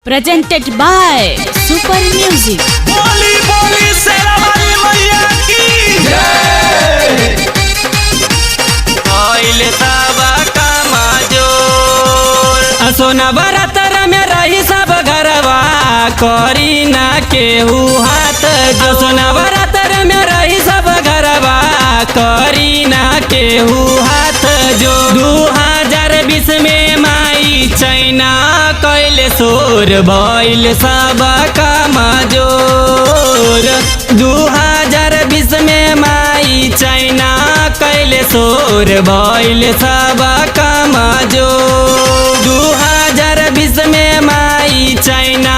presented by Super Music। बोली बोली शेरावाली मैया की जय। आइले साबा का माजोर सोना बरातर में रही सब घरवा करी ना केहू हाथ जो सोना बरातर में रही सब घरवा करी ना केहू हाथ जो 2020 में माई चाइना कैले सोर भइल सब का माजोर 2020 में माई चाइना कैले सोर भइल सब का माजोर 2020 में माई चाइना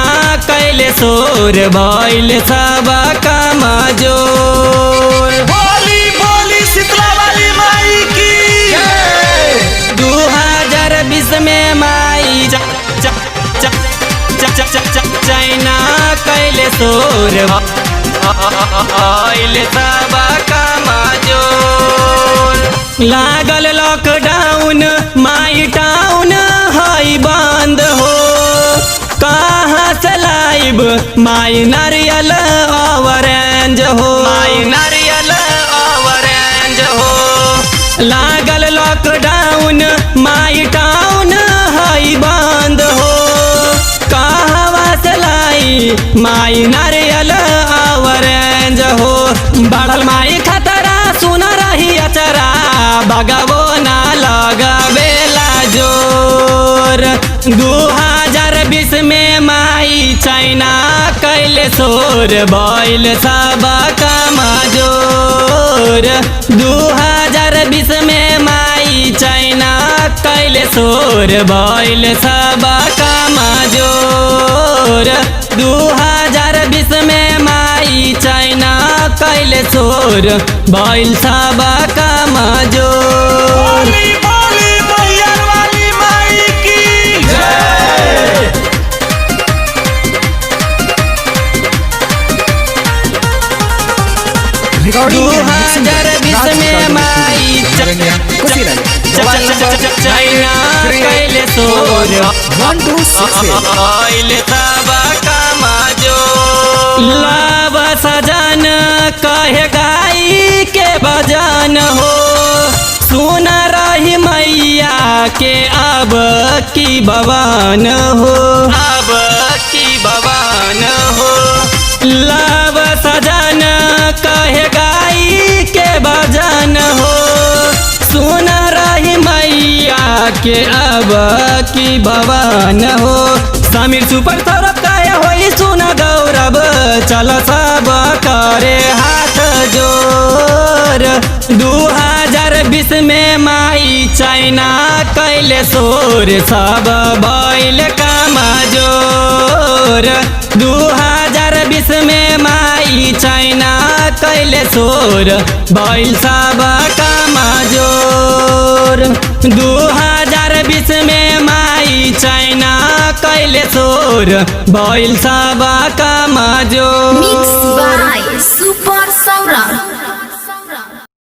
कैले सोर भइल सब का माजोर। बोली बोली शीतलावाली माई की जय। 2020 में माई चाइना कैले सोर भइल सब का माजोर। लागल लॉकडाउन माई टाउन हई बंद हो कहाँ से लाइब माई नारियल ऑरेंज हो माई नारियल ऑरेंज हो। लागल लॉकडाउन माई टाउन हई बंद हो कहाँ से लाई माई नारियल ऑरेंज हो। बढ़ल माई खतरा सुन रही अचरा बगवो ना लगावेला जोर 2020 में माई चाइना कैले सोर भइल सब का माजोर 2020 में माई चाइना कैले सोर भइल सब का माजोर 2020 में माई चाइना कैले सोर भइल सब का माजोर। बोली बोली मैया वाली माई की जय। 2020 में माई चाइना कैले सोर भइल सब का माजोर। लाभ सजन कहे गाई के भजन हो सुन रही मैया के अब की भवन हो अब की भवन हो। लाभ सजन कहे गाई के भजन हो सुन रही मैया के अब की भवन हो। समीर सुपर तरफ कहे होई सुन गौरव चल सब करे हाथ जोर 2020 में माई चाइना कैले सोर सब भइल का माजोर 2020 में माई चाइना कैले सोर भइल सब का माजोर 2020 में माई चाइना कैले सोर भइल सब का माजोर। Mixed by Super Saurabh।